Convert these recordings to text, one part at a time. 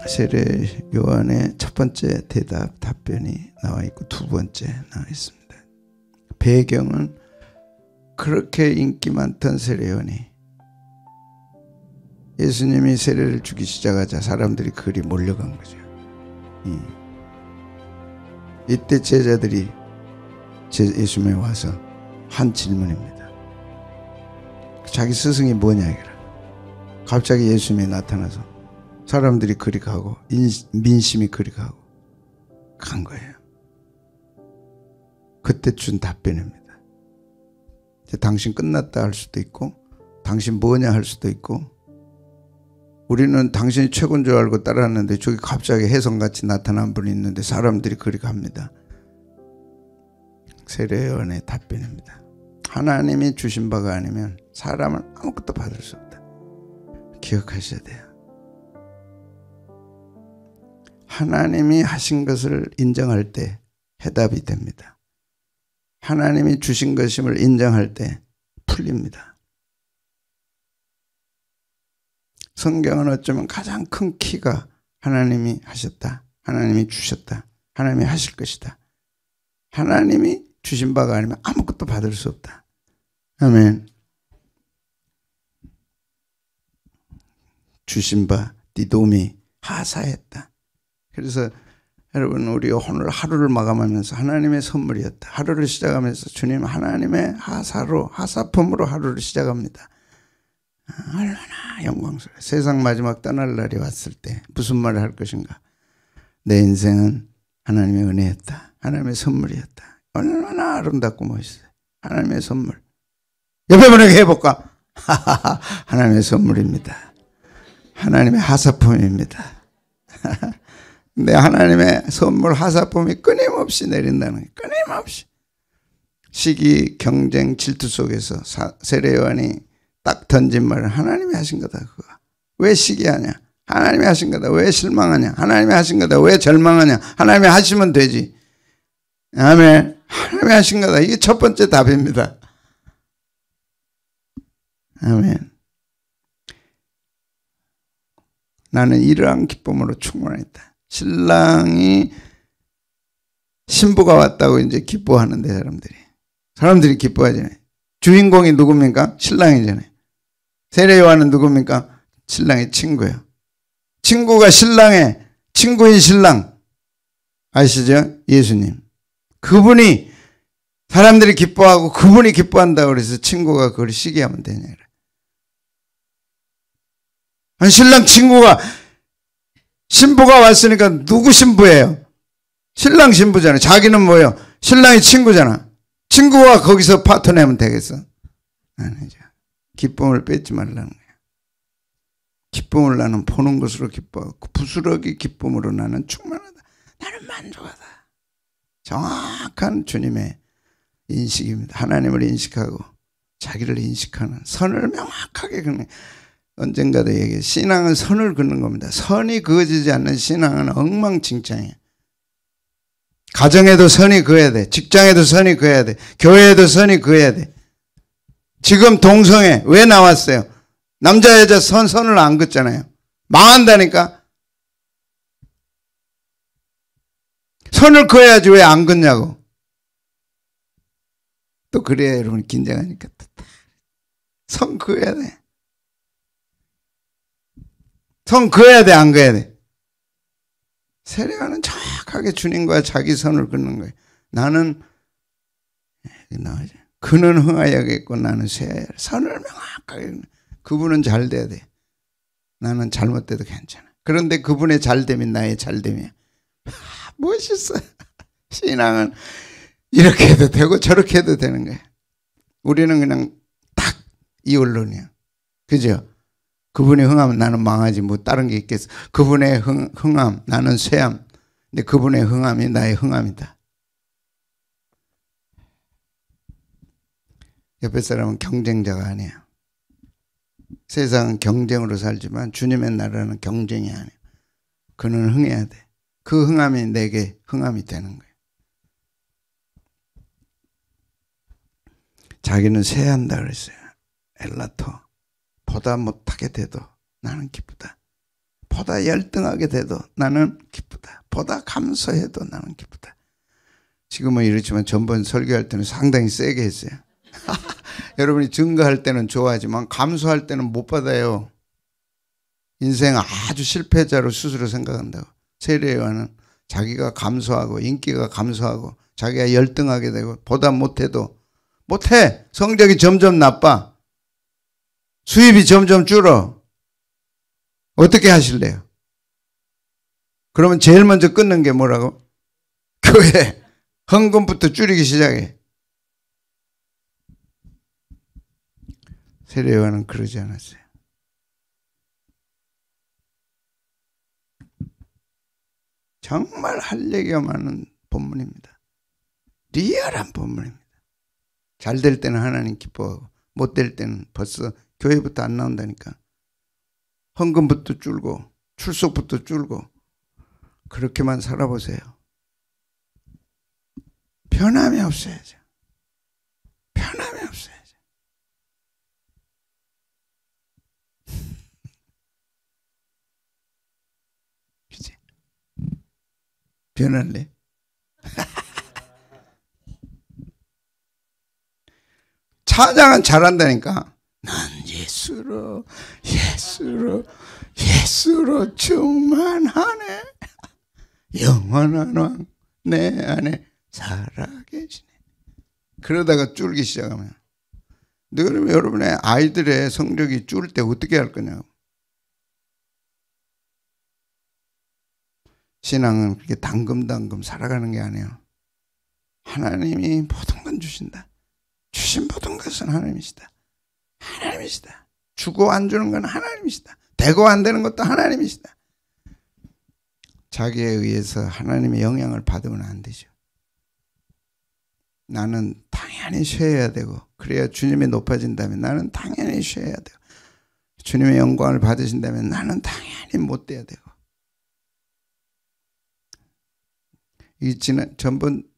세례 요한의 첫 번째 대답 답변이 나와 있고 두 번째 나와 있습니다. 배경은 그렇게 인기 많던 세례 요한이 예수님이 세례를 주기 시작하자 사람들이 그리 몰려간 거죠. 이때 제자들이 예수님에 와서 한 질문입니다. 자기 스승이 뭐냐 이거라. 갑자기 예수님이 나타나서 사람들이 그리 가고 민심이 그리 가고 간 거예요. 그때 준 답변입니다. 이제 당신 끝났다 할 수도 있고 당신 뭐냐 할 수도 있고 우리는 당신이 최고인 줄 알고 따라왔는데 저기 갑자기 혜성같이 나타난 분이 있는데 사람들이 그리 갑니다. 세례 요한의 답변입니다. 하나님이 주신 바가 아니면 사람은 아무것도 받을 수 없다. 기억하셔야 돼요. 하나님이 하신 것을 인정할 때 해답이 됩니다. 하나님이 주신 것임을 인정할 때 풀립니다. 성경은 어쩌면 가장 큰 키가 하나님이 하셨다. 하나님이 주셨다. 하나님이 하실 것이다. 하나님이 주신 바가 아니면 아무것도 받을 수 없다. 아멘. 주신 바 디도미 하사했다. 그래서 여러분 우리 오늘 하루를 마감하면서 하나님의 선물이었다. 하루를 시작하면서 주님 하나님의 하사로 하사품으로 하루를 시작합니다. 얼마나 영광스러워. 세상 마지막 떠날 날이 왔을 때 무슨 말을 할 것인가. 내 인생은 하나님의 은혜였다. 하나님의 선물이었다. 얼마나 아름답고 멋있어요. 하나님의 선물. 옆에 분에게 해볼까? 하나님의 선물입니다. 하나님의 하사품입니다. 근데 하나님의 선물 하사품이 끊임없이 내린다는 거예요. 끊임없이. 시기, 경쟁, 질투 속에서 세례 요한이 딱 던진 말은 하나님이 하신 거다. 그거. 왜 시기하냐? 하나님이 하신 거다. 왜 실망하냐? 하나님이 하신 거다. 왜 절망하냐? 하나님이 하시면 되지. 아멘. 하나님이 하신 거다. 이게 첫 번째 답입니다. 아멘. 나는 이러한 기쁨으로 충만했다. 신랑이 신부가 왔다고 이제 기뻐하는데 사람들이 기뻐하잖아요. 주인공이 누굽니까? 신랑이잖아요. 세례 요한은 누굽니까? 신랑의 친구예요. 친구가 신랑의 친구인 신랑 아시죠? 예수님. 그분이 사람들이 기뻐하고 그분이 기뻐한다고 그래서 친구가 그걸 시기하면 되냐. 아니 신랑 친구가 신부가 왔으니까 누구 신부예요? 신랑 신부잖아요. 자기는 뭐예요? 신랑이 친구잖아. 친구가 거기서 파토내면 되겠어? 아니죠. 기쁨을 뺏지 말라는 거야. 기쁨을 나는 보는 것으로 기뻐하고 부스러기 기쁨으로 나는 충만하다. 나는 만족하다. 정확한 주님의 인식입니다. 하나님을 인식하고 자기를 인식하는 선을 명확하게 긋는. 언젠가도 얘기해. 신앙은 선을 긋는 겁니다. 선이 그어지지 않는 신앙은 엉망진창이에요. 가정에도 선이 그어야 돼. 직장에도 선이 그어야 돼. 교회에도 선이 그어야 돼. 지금 동성애 왜 나왔어요? 남자 여자 선을 안 긋잖아요. 망한다니까. 선을 그어야지 왜 안 긋냐고. 또 그래야 여러분 긴장하니까 선 그어야 돼. 선 그어야 돼, 안 그어야 돼? 세례요한은 정확하게 주님과 자기 선을 긋는 거예요. 나는 그는 흥하여야겠고 나는 선을 명확하게. 그분은 잘 돼야 돼. 나는 잘못돼도 괜찮아. 그런데 그분의 잘됨이 나의 잘됨이야. 멋있어. 신앙은 이렇게 해도 되고 저렇게 해도 되는 거야. 우리는 그냥 딱 이 원론이야. 그죠? 그분의 흥하면 나는 망하지 뭐 다른 게 있겠어. 그분의 흥함 나는 쇠함. 근데 그분의 흥함이 나의 흥함이다. 옆에 사람은 경쟁자가 아니야. 세상은 경쟁으로 살지만 주님의 나라는 경쟁이 아니야. 그는 흥해야 돼. 그 흥함이 내게 흥함이 되는 거야. 자기는 쇠한다 그랬어요. 엘라토. 보다 못하게 돼도 나는 기쁘다. 보다 열등하게 돼도 나는 기쁘다. 보다 감사해도 나는 기쁘다. 지금은 이렇지만 전번 설교할 때는 상당히 세게 했어요. 여러분이 증거할 때는 좋아하지만 감수할 때는 못 받아요. 인생 아주 실패자로 스스로 생각한다고. 세례요한은 자기가 감소하고 인기가 감소하고 자기가 열등하게 되고 보다 못해도 못해. 성적이 점점 나빠. 수입이 점점 줄어. 어떻게 하실래요? 그러면 제일 먼저 끊는 게 뭐라고? 교회 헌금부터 줄이기 시작해. 세례요한은 그러지 않았어요. 정말 할 얘기가 많은 본문입니다. 리얼한 본문입니다. 잘 될 때는 하나님 기뻐하고 못 될 때는 벌써 교회부터 안 나온다니까. 헌금부터 줄고 출석부터 줄고 그렇게만 살아보세요. 변함이 없어야죠. 변함이 없어야죠. 그치? 변할래? 찬양은 잘한다니까. 난 예수로 충만하네. 영원한 왕 내 안에 살아계시네. 그러다가 줄기 시작하면 그러면 여러분의 아이들의 성적이 줄 때 어떻게 할 거냐고. 신앙은 그렇게 당금당금 살아가는 게 아니에요. 하나님이 모든 건 주신다. 주신 모든 것은 하나님이시다. 하나님이시다. 주고 안 주는 건 하나님이시다. 되고 안 되는 것도 하나님이시다. 자기에 의해서 하나님의 영향을 받으면 안 되죠. 나는 당연히 쉬어야 되고 그래야 주님이 높아진다면 나는 당연히 쉬어야 되고 주님의 영광을 받으신다면 나는 당연히 못 돼야 되고. 이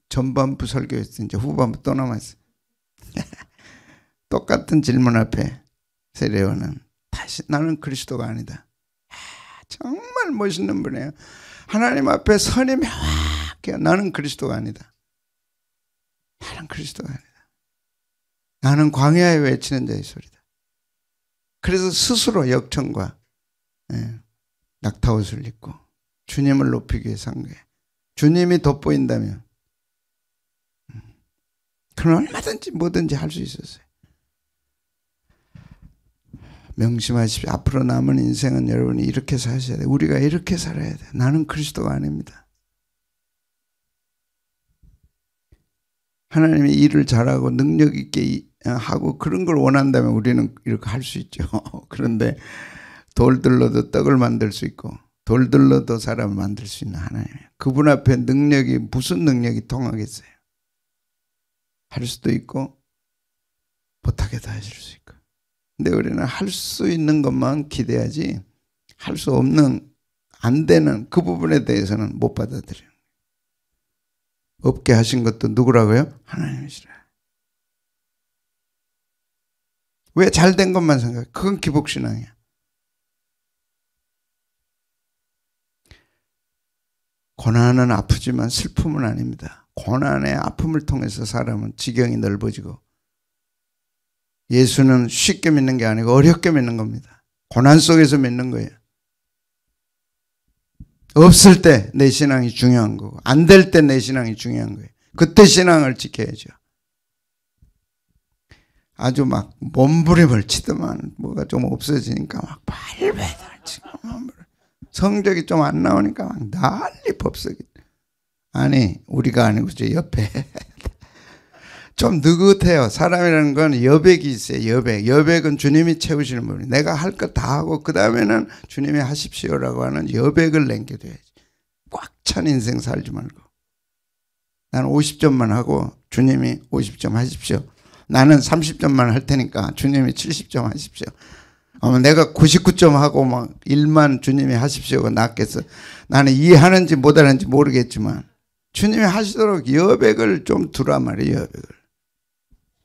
전반부 설교에서 이제 후반부 또 남았어. 똑같은 질문 앞에 세례요한은 다시 나는 그리스도가 아니다. 정말 멋있는 분이에요. 하나님 앞에 선이 명확해요. 나는 그리스도가 아니다. 나는 그리스도가 아니다. 나는 광야에 외치는 자의 소리다. 그래서 스스로 역청과 낙타옷을 입고 주님을 높이기 위해서 한 거예요. 주님이 돋보인다면 그건 얼마든지 뭐든지 할 수 있었어요. 명심하십시오. 앞으로 남은 인생은 여러분이 이렇게 사셔야 돼요. 우리가 이렇게 살아야 돼요. 나는 그리스도가 아닙니다. 하나님이 일을 잘하고 능력 있게 하고 그런 걸 원한다면 우리는 이렇게 할 수 있죠. 그런데 돌들로도 떡을 만들 수 있고 돌들로도 사람을 만들 수 있는 하나님이에요. 그분 앞에 능력이 무슨 능력이 통하겠어요. 할 수도 있고 못하게도 하실 수 있고. 근데 우리는 할 수 있는 것만 기대하지 할 수 없는 안 되는 그 부분에 대해서는 못 받아들여요. 없게 하신 것도 누구라고요? 하나님이시라. 왜 잘 된 것만 생각해? 그건 기복신앙이야. 고난은 아프지만 슬픔은 아닙니다. 고난의 아픔을 통해서 사람은 지경이 넓어지고 예수는 쉽게 믿는 게 아니고 어렵게 믿는 겁니다. 고난 속에서 믿는 거예요. 없을 때 내 신앙이 중요한 거고 안 될 때 내 신앙이 중요한 거예요. 그때 신앙을 지켜야죠. 아주 막 몸부림을 치더만 뭐가 좀 없어지니까 막 발베들 치고 성적이 좀 안 나오니까 막 난리 법석이. 아니 우리가 아니고 저 옆에 좀 느긋해요. 사람이라는 건 여백이 있어요. 여백은 주님이 채우시는 분이. 내가 할 것 다 하고 그 다음에는 주님이 하십시오라고 하는 여백을 남겨둬야지. 꽉 찬 인생 살지 말고. 나는 50점만 하고 주님이 50점 하십시오. 나는 30점만 할 테니까 주님이 70점 하십시오. 내가 99점 하고 막 일만 주님이 하십시오가 낫겠어. 나는 이해하는지 못하는지 모르겠지만 주님이 하시도록 여백을 좀 두라 말이에요.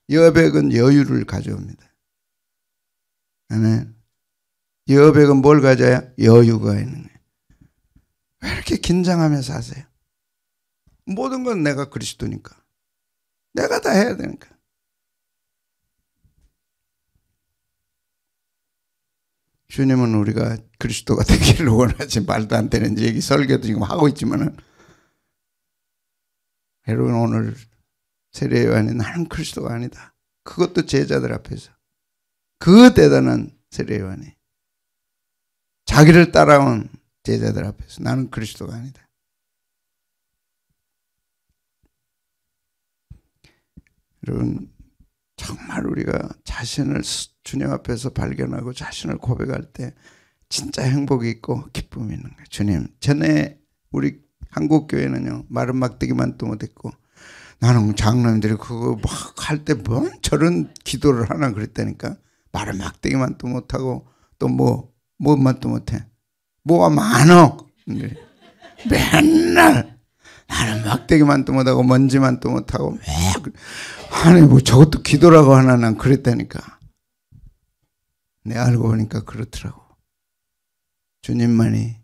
여백은 여유를 가져옵니다. 아멘. 여백은 뭘 가져야? 여유가 있는 거예요. 왜 이렇게 긴장하며 사세요? 모든 건 내가 그리스도니까. 내가 다 해야 되니까. 주님은 우리가 그리스도가 되기를 원하지, 말도 안 되는 얘기 설교도 지금 하고 있지만은, 여러분 오늘 세례요한이 나는 그리스도가 아니다. 그것도 제자들 앞에서 그 대단한 세례요한이 자기를 따라온 제자들 앞에서 나는 그리스도가 아니다. 여러분 정말 우리가 자신을 주님 앞에서 발견하고 자신을 고백할 때 진짜 행복이 있고 기쁨이 있는 거예요. 주님, 전에 우리 한국교회는요 마른 막대기만 또 못했고, 나는 장로님들이 그거 막 할 때 뭐 저런 기도를 하나 그랬다니까. 마른 막대기만 또 못하고 또 뭐만 또 못해. 뭐가 많어. 맨날 나는 막대기만 또 못하고 먼지만 또 못하고 아니 뭐 저것도 기도라고 하나, 난 그랬다니까. 내 알고 보니까 그렇더라고. 주님만이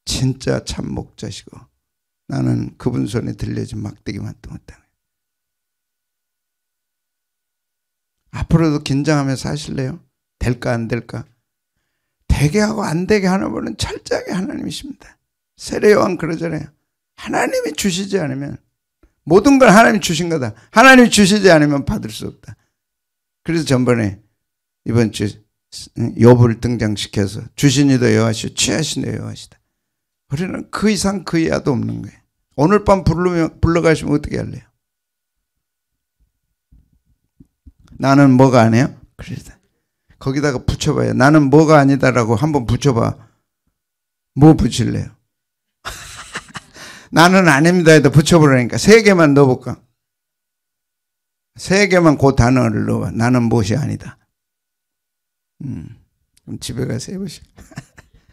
진짜 참 목자시고 나는 그분 손에 들려진 막대기만 또 못하고. 앞으로도 긴장하며 사실래요? 될까 안 될까? 되게 하고 안 되게 하는 분은 철저하게 하나님이십니다. 세례요한 그러잖아요. 하나님이 주시지 않으면, 모든 걸 하나님이 주신 거다. 하나님이 주시지 않으면 받을 수 없다. 그래서 전번에 이번 주 욥을 등장시켜서 주신 이도 여호와시오 취하신 이도 여호와시다. 우리는 그 이상 그 이하도 없는 거예요. 오늘 밤 불러가시면 어떻게 할래요? 나는 뭐가 아니에요? 그러다. 거기다가 붙여봐요. 나는 뭐가 아니다라고 한번 붙여봐. 뭐 붙일래요? 나는 아닙니다 해도 붙여보라니까. 3개만 넣어볼까? 3개만 그 단어를 넣어봐. 나는 무엇이 아니다. 그럼 집에 가서 해보시오.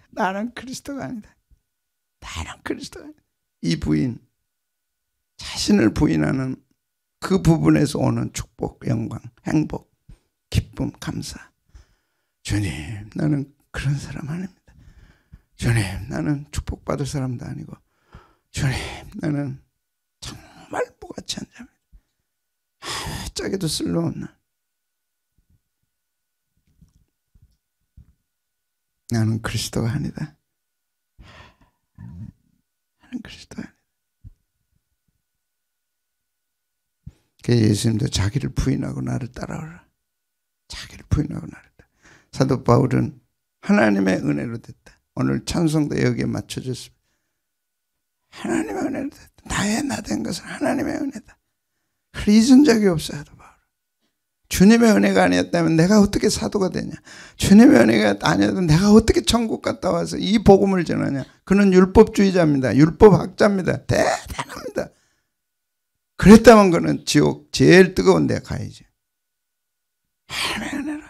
나는 그리스도가 아니다. 나는 그리스도가 아니다. 이 부인, 자신을 부인하는 그 부분에서 오는 축복, 영광, 행복, 기쁨, 감사. 주님, 나는 그런 사람 아닙니다. 주님, 나는 축복받을 사람도 아니고, 주님, 나는 정말 무가치 한 자입니다. 짝에도 쓸모없는. 나는 그리스도가 아니다. 나는 그리스도가 아니다. 그래서 예수님도 자기를 부인하고 나를 따라오라. 자기를 부인하고 나를 따라. 사도 바울은 하나님의 은혜로 됐다. 오늘 찬송도 여기에 맞춰졌습니다. 하나님의 은혜로 됐다. 나의 나 된 것은 하나님의 은혜다. 잊은 적이 없어요. 사도 바울. 주님의 은혜가 아니었다면 내가 어떻게 사도가 되냐. 주님의 은혜가 아니었다면 내가 어떻게 천국 갔다 와서 이 복음을 전하냐. 그는 율법주의자입니다. 율법학자입니다. 대단합니다. 그랬다면 그는 지옥 제일 뜨거운 데 가야지. 하나님의 은혜로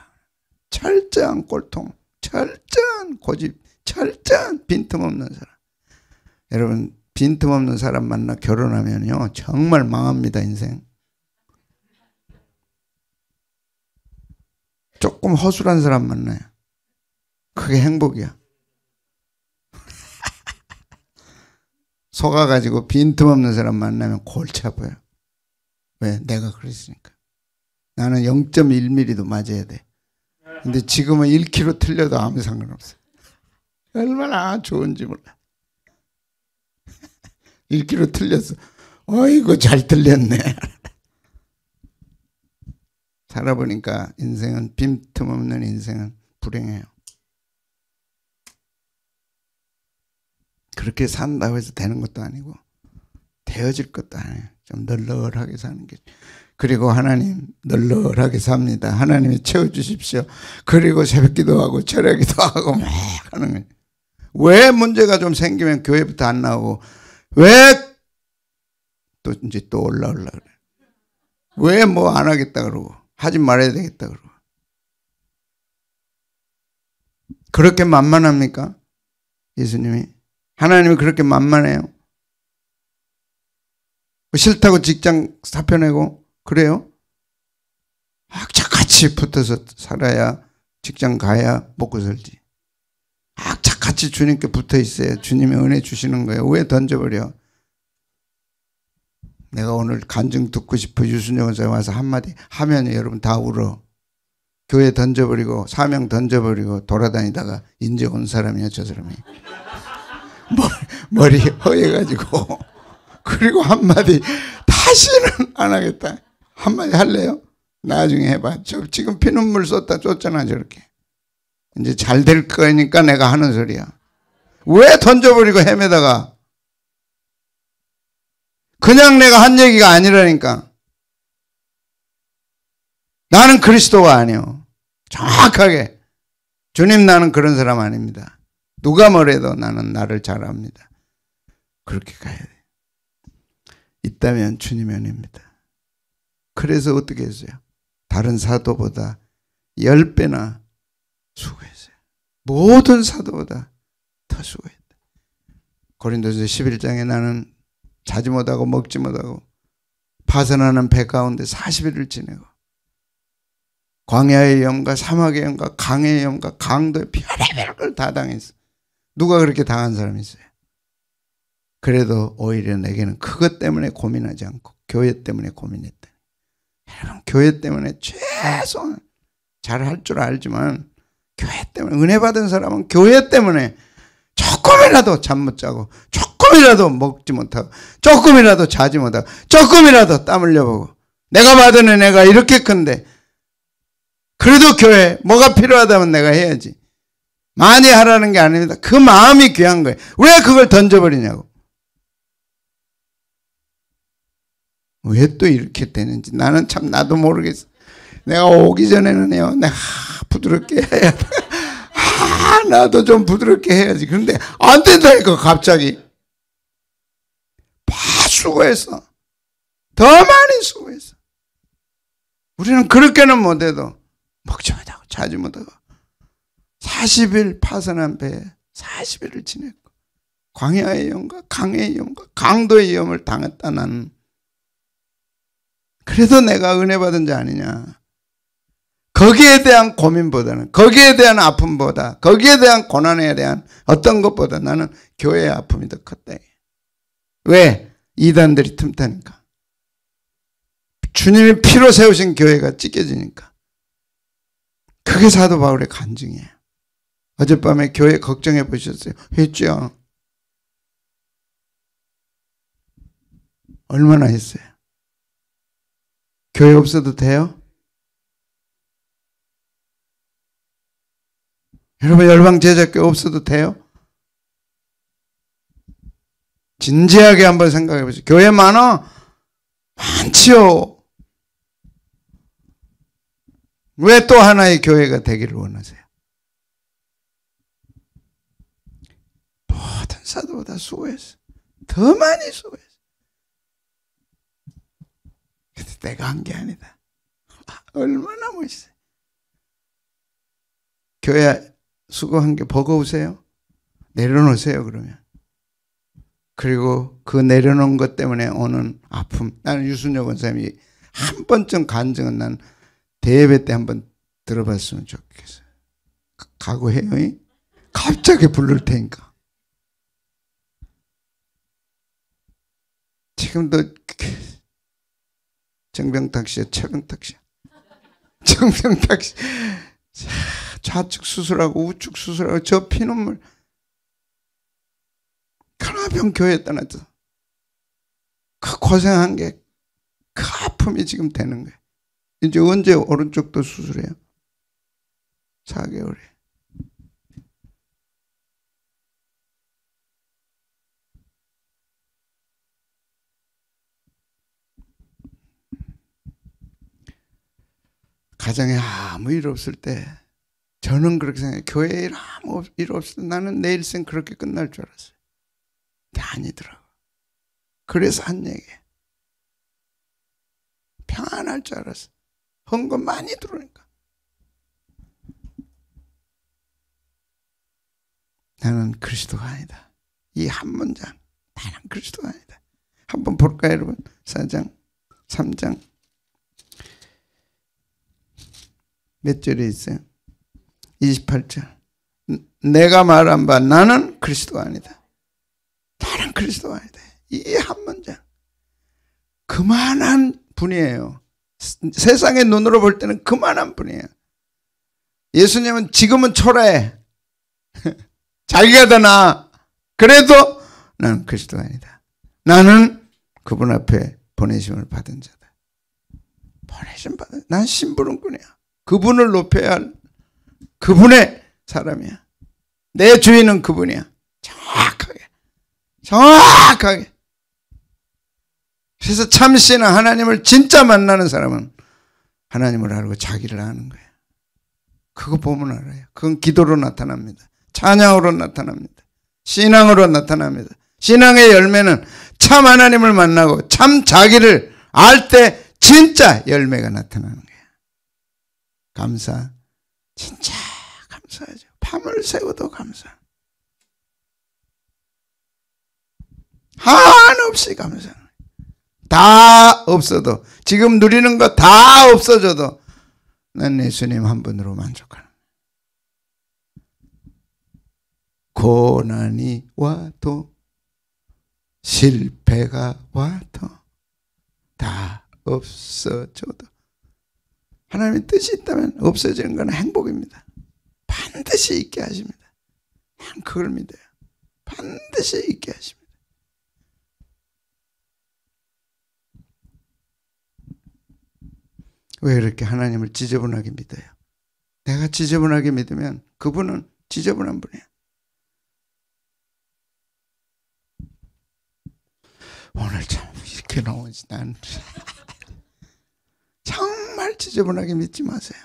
철저한 꼴통, 철저한 고집, 철저한 빈틈없는 사람. 여러분 빈틈없는 사람 만나 결혼하면요 정말 망합니다. 인생. 조금 허술한 사람 만나요. 그게 행복이야. 속아가지고 빈틈없는 사람 만나면 골치 아파요. 왜? 내가 그랬으니까. 나는 0.1mm도 맞아야 돼. 근데 지금은 1kg 틀려도 아무 상관없어. 얼마나 좋은지 몰라. 1kg 틀렸어. 어이구 잘 틀렸네. 살아보니까 인생은 빈틈없는 인생은 불행해요. 그렇게 산다고 해서 되는 것도 아니고 되어질 것도 아니에요. 좀 널널하게 사는 게. 그리고 하나님 널널하게 삽니다. 하나님이 채워주십시오. 그리고 새벽기도 하고 철야기도 하고 막 하는 거예요. 왜 문제가 좀 생기면 교회부터 안 나오고 왜 또 이제 또 올라오려고 그래. 왜 뭐 안 하겠다 그러고 하지 말아야 되겠다 그러고. 그렇게 만만합니까? 예수님이? 하나님이 그렇게 만만해요? 싫다고 직장 사표 내고 그래요? 악착같이 붙어서 살아야 직장 가야 먹고 살지. 같이 주님께 붙어 있어요. 주님의 은혜 주시는 거예요. 왜 던져버려? 내가 오늘 간증 듣고 싶어 유순영 원사님 와서 한마디 하면 여러분 다 울어. 교회 던져버리고 사명 던져버리고 돌아다니다가 이제 온 사람이야 저 사람이. 머리 허해가지고. 그리고 한마디 다시는 안 하겠다. 한마디 할래요? 나중에 해봐. 저 지금 피눈물 쏟다 쫓잖아 저렇게. 이제 잘 될 거니까 내가 하는 소리야. 왜 던져버리고 헤매다가. 그냥 내가 한 얘기가 아니라니까. 나는 그리스도가 아니요. 정확하게. 주님 나는 그런 사람 아닙니다. 누가 뭐래도 나는 나를 잘 압니다. 그렇게 가야 돼. 있다면 주님의 은혜입니다. 그래서 어떻게 했어요? 다른 사도보다 10배나 수고했어요. 모든 사도보다 더 수고했다. 고린도서 11장에 나는 자지 못하고 먹지 못하고 파선하는 배 가운데 40일을 지내고 광야의 염과 사막의 염과 강의 염과 강도의 별의별 걸 다 당했어. 누가 그렇게 당한 사람이 있어요? 그래도 오히려 내게는 그것 때문에 고민하지 않고 교회 때문에 고민했다. 여러분 교회 때문에 최소한 잘할 줄 알지만 교회 때문에 은혜 받은 사람은 교회 때문에 조금이라도 잠 못 자고 조금이라도 먹지 못하고 조금이라도 자지 못하고 조금이라도 땀 흘려보고 내가 받은 은혜가 이렇게 큰데 그래도 교회 뭐가 필요하다면 내가 해야지. 많이 하라는 게 아닙니다. 그 마음이 귀한 거예요. 왜 그걸 던져버리냐고. 왜 또 이렇게 되는지 나는 참 나도 모르겠어. 내가 오기 전에는요. 내가 부드럽게 해야 돼. 나도 좀 부드럽게 해야지. 그런데 안 된다니까 갑자기. 수고했어. 더 많이 수고했어. 우리는 그렇게는 못해도 먹지 못하고 자지 못하고 40일 파선한 배에 40일을 지냈고 광야의 염과 강의 염과 강도의 위험을 당했다 나는. 그래도 내가 은혜 받은 자 아니냐. 거기에 대한 고민보다는 거기에 대한 아픔보다 거기에 대한 고난에 대한 어떤 것보다 나는 교회의 아픔이 더 컸다. 왜? 이단들이 틈타니까. 주님이 피로 세우신 교회가 찢겨지니까. 그게 사도 바울의 간증이에요. 어젯밤에 교회 걱정해 보셨어요? 했죠. 얼마나 했어요? 교회 없어도 돼요? 여러분 열방 제자교회 없어도 돼요? 진지하게 한번 생각해 보세요. 교회 많아? 많지요. 왜 또 하나의 교회가 되기를 원하세요? 모든 사도보다 수고했어. 더 많이 수고했어. 근데 내가 한 게 아니다. 얼마나 멋있어요. 교회 수고한 게 버거우세요? 내려놓으세요 그러면. 그리고 그 내려놓은 것 때문에 오는 아픔. 나는 유순혁 원사님이 한 번쯤 간증은 난 대예배 때 한번 들어봤으면 좋겠어요. 각오해요? 갑자기 부를 테니까. 지금도 정병탁 씨야 최병탁 씨야. 정병탁 씨 좌측 수술하고 우측 수술하고 저 피눈물. 하나병 교회 떠났죠. 그 고생한 게 그 아픔이 지금 되는 거예요. 이제 언제 오른쪽도 수술해요? 4개월에. 가정에 아무 일 없을 때 저는 그렇게 생각해요. 교회에 아무 일 없을 때 나는 내 일생 그렇게 끝날 줄 알았어요. 근데 아니더라고. 그래서 한 얘기예요. 평안할 줄 알았어. 헌금 많이 들어오니까. 나는 그리스도가 아니다. 이 한 문장. 나는 그리스도가 아니다. 한번 볼까요 여러분? 4장 3장 몇 절에 있어요? 28절. 내가 말한 바 나는 그리스도가 아니다. 나는 그리스도가 아니다. 이 한 문장. 그만한 분이에요. 세상의 눈으로 볼 때는 그만한 분이에요. 예수님은 지금은 초라해. 자기가 더 나아. 그래도 나는 그리스도가 아니다. 나는 그분 앞에 보내심을 받은 자다. 보내심 받은, 난 심부름꾼이야. 그분을 높여야 할 그분의 사람이야. 내 주인은 그분이야. 정확하게. 그래서 참신한 하나님을 진짜 만나는 사람은 하나님을 알고 자기를 아는 거예요. 그거 보면 알아요. 그건 기도로 나타납니다. 찬양으로 나타납니다. 신앙으로 나타납니다. 신앙의 열매는 참 하나님을 만나고 참 자기를 알 때 진짜 열매가 나타나는 거예요. 감사. 진짜 감사하죠. 밤을 새워도 감사. 한없이 감사. 다 없어도, 지금 누리는 거 다 없어져도 난 예수님 한 분으로 만족하는. 고난이 와도 실패가 와도 다 없어져도 하나님의 뜻이 있다면 없어지는 건 행복입니다. 반드시 있게 하십니다. 그걸 믿어요. 반드시 있게 하십니다. 왜 이렇게 하나님을 지저분하게 믿어요? 내가 지저분하게 믿으면 그분은 지저분한 분이에요. 오늘 참 이렇게 나오지 난 정말 지저분하게 믿지 마세요.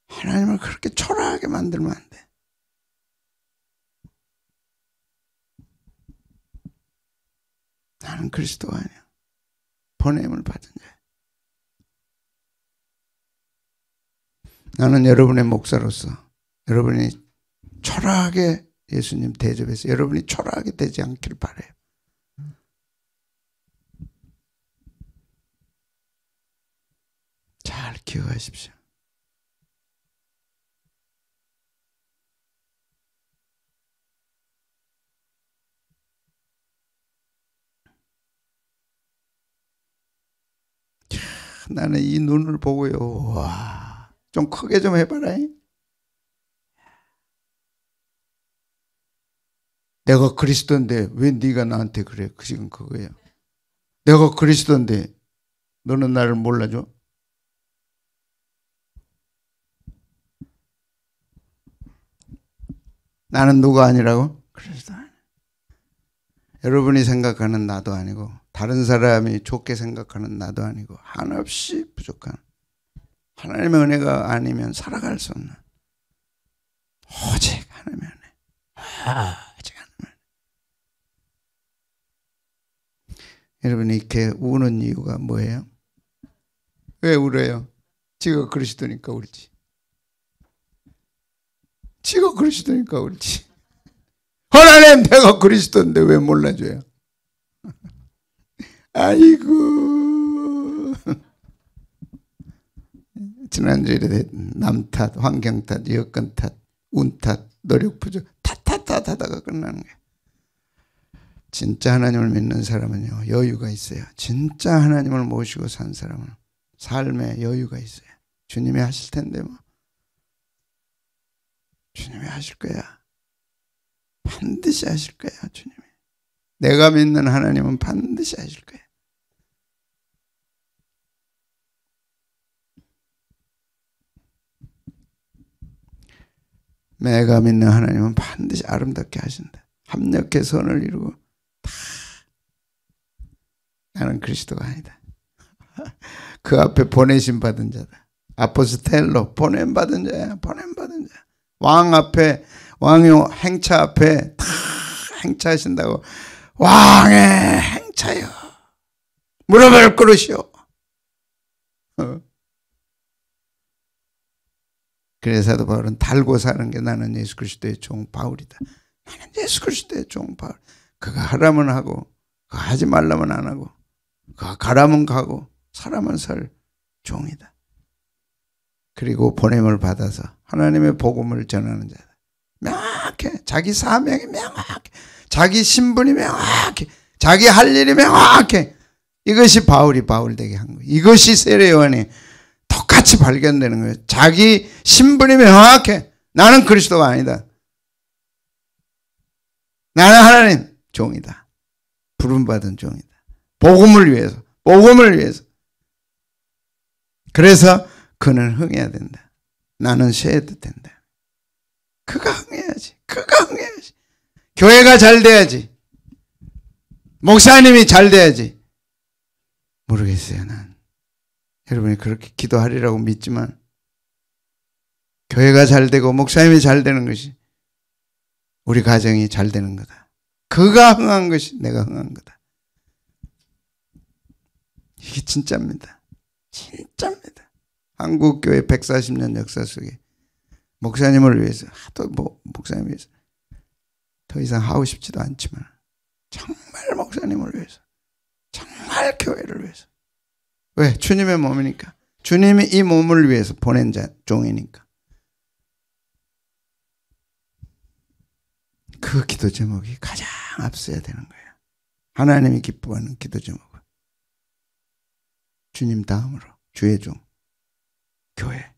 하나님을 그렇게 초라하게 만들면 안 돼. 나는 그리스도가 아니야. 보냄을 받은 자야. 나는 여러분의 목사로서 여러분이 초라하게 예수님 대접해서 여러분이 초라하게 되지 않기를 바라요. 잘 기억하십시오. 나는 이 눈을 보고요. 와. 좀 크게 좀 해봐라. 내가 그리스도인데 왜 네가 나한테 그래? 지금 그거예요. 내가 그리스도인데 너는 나를 몰라줘? 나는 누가 아니라고? 그리스도 아니야. 여러분이 생각하는 나도 아니고 다른 사람이 좋게 생각하는 나도 아니고 한없이 부족한 하나님의 은혜가 아니면 살아갈 수 없는 오직 하나님의 은혜. 오직 하나님의 은혜. 여러분이 이렇게 우는 이유가 뭐예요? 왜 울어요? 지가 그리스도니까 울지. 지가 그리스도니까 울지. 하나님 내가 그리스도인데 왜 몰라줘요? 아이고. 지난주에 남 탓, 환경 탓, 여건 탓, 운 탓, 노력 부족 탓 하다가 끝나는 거예요. 진짜 하나님을 믿는 사람은요 여유가 있어요. 진짜 하나님을 모시고 산 사람은 삶에 여유가 있어요. 주님이 하실 텐데 뭐. 주님이 하실 거야. 반드시 하실 거야. 주님이. 내가 믿는 하나님은 반드시 하실 거야. 내가 믿는 하나님은 반드시 아름답게 하신다. 합력해 선을 이루고 다 나는 그리스도가 아니다. 그 앞에 보내심 받은 자다. 아포스텔로 보냄 받은 자야. 보냄 받은 자. 왕 앞에 왕요 행차 앞에 다 행차하신다고. 왕의 행차요. 물어볼 그릇이요. 그래서 사도 바울은 달고 사는 게 나는 예수 그리스도의 종 바울이다. 나는 예수 그리스도의 종 바울. 그가 하라면 하고 그가 하지 말라면 안 하고 그가 가라면 가고 사라면 설 종이다. 그리고 보냄을 받아서 하나님의 복음을 전하는 자다. 명확해. 자기 사명이 명확해. 자기 신분이 명확해. 자기 할 일이 명확해. 이것이 바울이 바울 되게 한 거예요. 이것이 세례 요한이 똑같이 발견되는 거예요. 자기 신분이 명확해. 나는 그리스도가 아니다. 나는 하나님 종이다. 부름받은 종이다. 복음을 위해서. 복음을 위해서. 그래서 그는 흥해야 된다. 나는 쉬어도 된다. 그가 흥해야지. 그가 흥해야지. 교회가 잘 돼야지. 목사님이 잘 돼야지. 모르겠어요. 난 여러분이 그렇게 기도하리라고 믿지만 교회가 잘 되고 목사님이 잘 되는 것이 우리 가정이 잘 되는 거다. 그가 흥한 것이 내가 흥한 거다. 이게 진짜입니다. 진짜입니다. 한국교회 140년 역사 속에 목사님을 위해서 하도 목사님을 위해서 더 이상 하고 싶지도 않지만 정말 목사님을 위해서 정말 교회를 위해서. 왜? 주님의 몸이니까. 주님이 이 몸을 위해서 보낸 자 종이니까. 그 기도 제목이 가장 앞서야 되는 거예요. 하나님이 기뻐하는 기도 제목은 주님 다음으로 주의 종 교회.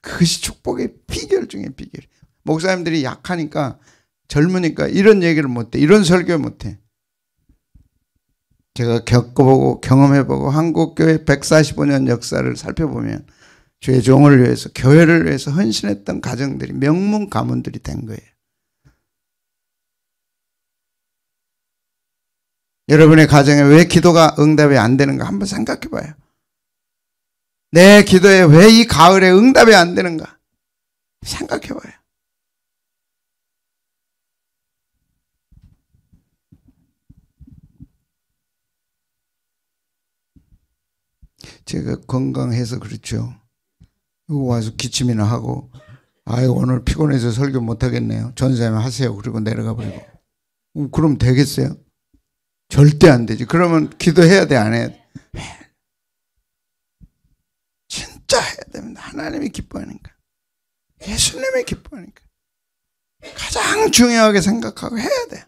그것이 축복의 비결 중에 비결. 목사님들이 약하니까 젊으니까 이런 얘기를 못해. 이런 설교 못해. 제가 겪어보고 경험해보고 한국교회 145년 역사를 살펴보면 주의 종을 위해서 교회를 위해서 헌신했던 가정들이 명문 가문들이 된 거예요. 여러분의 가정에 왜 기도가 응답이 안 되는가 한번 생각해 봐요. 내 기도에 왜 이 가을에 응답이 안 되는가 생각해 봐요. 제가 건강해서 그렇죠. 와서 기침이나 하고 아유 오늘 피곤해서 설교 못하겠네요. 전사님 하세요. 그리고 내려가 버리고. 그럼 되겠어요? 절대 안 되지. 그러면 기도해야 돼 안 해야 돼? 진짜 해야 됩니다. 하나님이 기뻐하니까. 예수님이 기뻐하니까. 가장 중요하게 생각하고 해야 돼.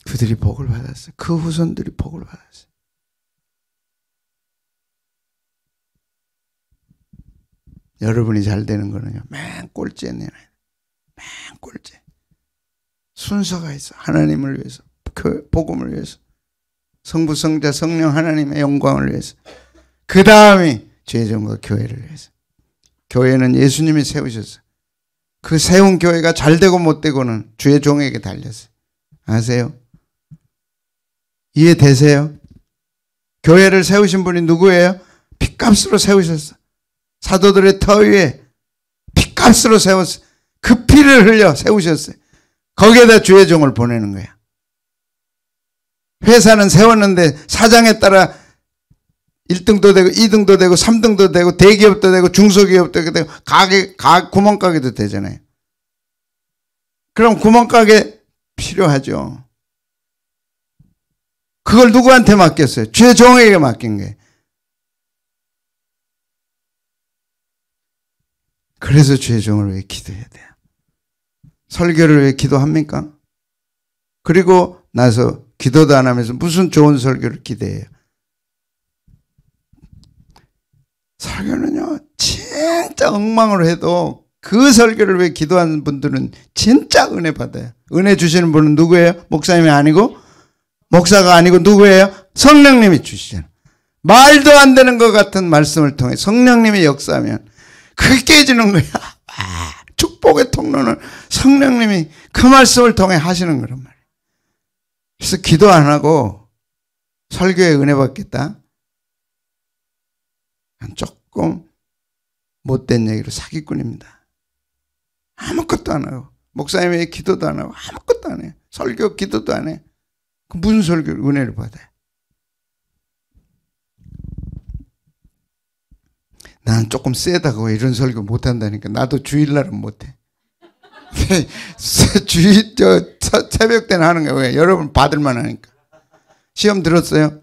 그들이 복을 받았어요. 그 후손들이 복을 받았어요. 여러분이 잘 되는 거는요. 맨 꼴찌에 내놔요. 맨 꼴찌. 순서가 있어. 하나님을 위해서. 복음을 위해서. 성부, 성자, 성령 하나님의 영광을 위해서. 그 다음이 죄종과 교회를 위해서. 교회는 예수님이 세우셨어요. 그 세운 교회가 잘 되고 못 되고는 주의 종에게 달렸어요. 아세요? 이해되세요? 교회를 세우신 분이 누구예요? 핏값으로 세우셨어. 사도들의 터 위에 핏값으로 세웠어. 그 피를 흘려 세우셨어요. 거기에다 주의 종을 보내는 거야. 회사는 세웠는데 사장에 따라 1등도 되고 2등도 되고 3등도 되고 대기업도 되고 중소기업도 되고 구멍가게도 되잖아요. 그럼 구멍가게 필요하죠. 그걸 누구한테 맡겼어요? 주의 종에게 맡긴 거예요. 그래서 주의 종을 위해 기도해야 돼요. 설교를 위해 기도합니까? 그리고 나서 기도도 안 하면서 무슨 좋은 설교를 기대해요. 설교는요 진짜 엉망으로 해도 그 설교를 위해 기도하는 분들은 진짜 은혜 받아요. 은혜 주시는 분은 누구예요? 목사님이 아니고 목사가 아니고 누구예요? 성령님이 주시잖아요. 말도 안 되는 것 같은 말씀을 통해 성령님이 역사하면 그게 깨지는 거야. 축복의 통로는 성령님이 그 말씀을 통해 하시는 거란 말이에요. 그래서 기도 안 하고 설교에 은혜 받겠다? 조금 못된 얘기로 사기꾼입니다. 아무것도 안 하고 목사님의 기도도 안 하고 아무것도 안 해요. 설교 기도도 안 해. 그 무슨 설교를 은혜를 받아요? 난 조금 세다고 이런 설교 못한다니까. 나도 주일날은 못해. 새벽 때는 하는 거야. 왜? 여러분 받을만 하니까. 시험 들었어요?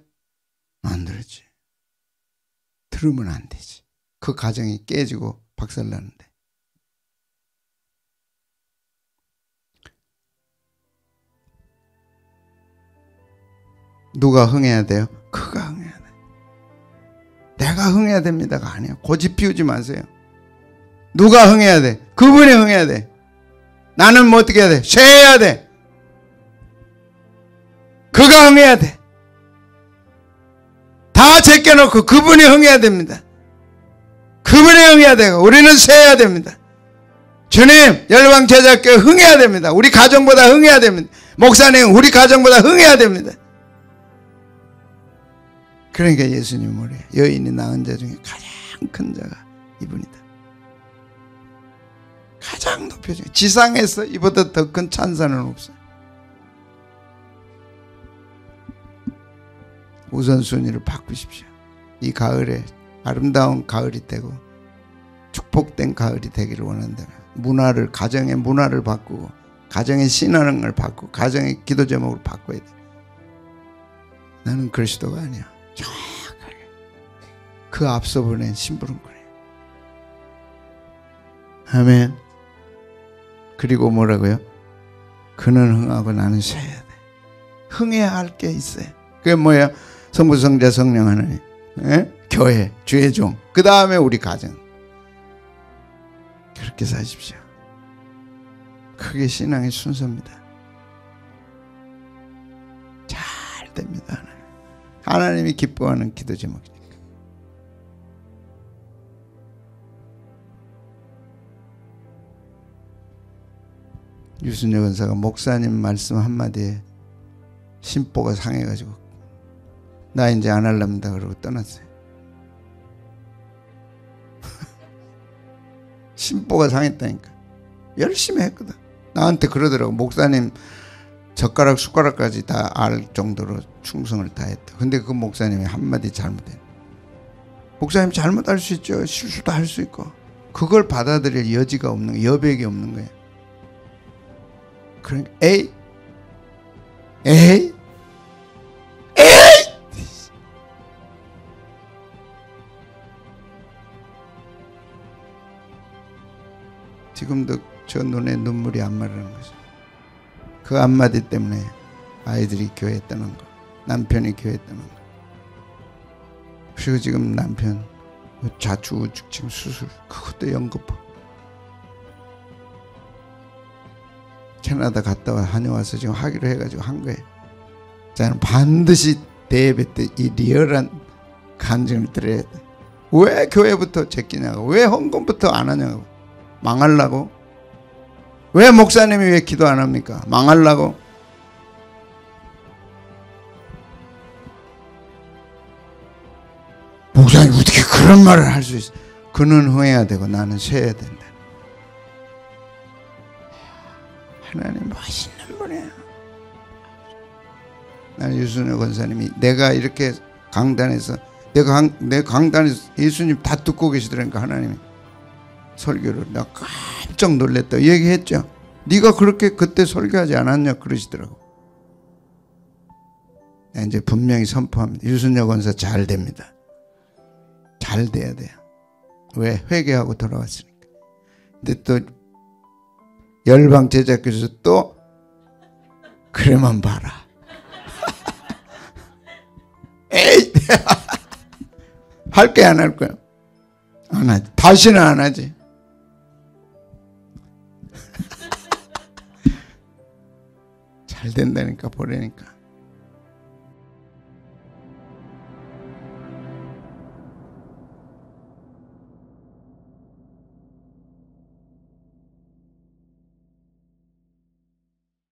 안 들었지. 들으면 안 되지. 그 가정이 깨지고 박살나는데. 누가 흥해야 돼요? 그가 흥해야 돼. 내가 흥해야 됩니다가 아니야. 고집 피우지 마세요. 누가 흥해야 돼? 그분이 흥해야 돼. 나는 뭐 어떻게 해야 돼? 쇠해야 돼. 그가 흥해야 돼. 다 제껴놓고 그분이 흥해야 됩니다. 그분이 흥해야 되고 우리는 쇠해야 됩니다. 주님, 열방제자교회 흥해야 됩니다. 우리 가정보다 흥해야 됩니다. 목사님, 우리 가정보다 흥해야 됩니다. 그러니까 예수님 뭐래요? 여인이 낳은 자 중에 가장 큰 자가 이분이다. 가장 높여져. 지상에서 이보다 더 큰 찬사는 없어요. 우선순위를 바꾸십시오. 이 가을에 아름다운 가을이 되고 축복된 가을이 되기를 원한다면 문화를, 가정의 문화를 바꾸고 가정의 신앙을 바꾸고 가정의 기도 제목을 바꿔야 돼. 나는 그리스도가 아니야. 정확하게 그 앞서 보낸 심부름꾼이에요. 아멘. 그리고 뭐라고요? 그는 흥하고 나는 쇠해야 돼. 흥해야 할 게 있어요. 그게 뭐예요? 성부, 성자, 성령 하나님, 교회, 주의 종, 그 다음에 우리 가정. 그렇게 사십시오. 그게 신앙의 순서입니다. 잘 됩니다. 하나님이 기뻐하는 기도 제목이니까. 유순여 권사가 목사님 말씀 한마디에 심보가 상해가지고 나 이제 안 할랍니다 그러고 떠났어요. 심보가 상했다니까. 열심히 했거든. 나한테 그러더라고. 목사님 젓가락 숟가락까지 다 알 정도로 충성을 다했다. 근데 그 목사님이 한마디 잘못했네. 목사님 잘못할 수 있죠. 실수도 할 수 있고. 그걸 받아들일 여지가 없는, 여백이 없는 거예요. 그러니까 에이 지금도 저 눈에 눈물이 안 마르는 거죠. 그 한마디 때문에 아이들이 교회에 떠난 거, 남편이 교회에 떠난 거. 그리고 지금 남편 좌추우측 지금 수술, 그것도 연거푸. 캐나다 갔다 와 다녀와서 지금 하기로 해가지고 한 거예요. 저는 반드시 대예배 때 이 리얼한 간증을 드려야 돼. 왜 교회부터 제끼냐고, 왜 헌금부터 안 하냐고. 망하려고? 왜 목사님이 왜 기도 안 합니까? 망하려고? 목사님 어떻게 그런 말을 할 수 있어? 그는 흥해야 되고 나는 쇠해야 된다. 하나님 멋있는 분이에요. 나는 유순여 권사님이 내가 이렇게 강단에서 내 강단에서 예수님 다 듣고 계시더라니까. 하나님이 설교를 나 깜짝 놀랐다 얘기했죠. 네가 그렇게 그때 설교하지 않았냐 그러시더라고. 이제 분명히 선포합니다. 유순여 권사 잘 됩니다. 잘 돼야 돼요. 왜? 회개하고 돌아왔으니까. 근데 또 열방 제자교에서 또 그래만 봐라. 에이 할게 안 할 거야. 안 하지. 다시는 안 하지. 잘 된다니까 보라니까.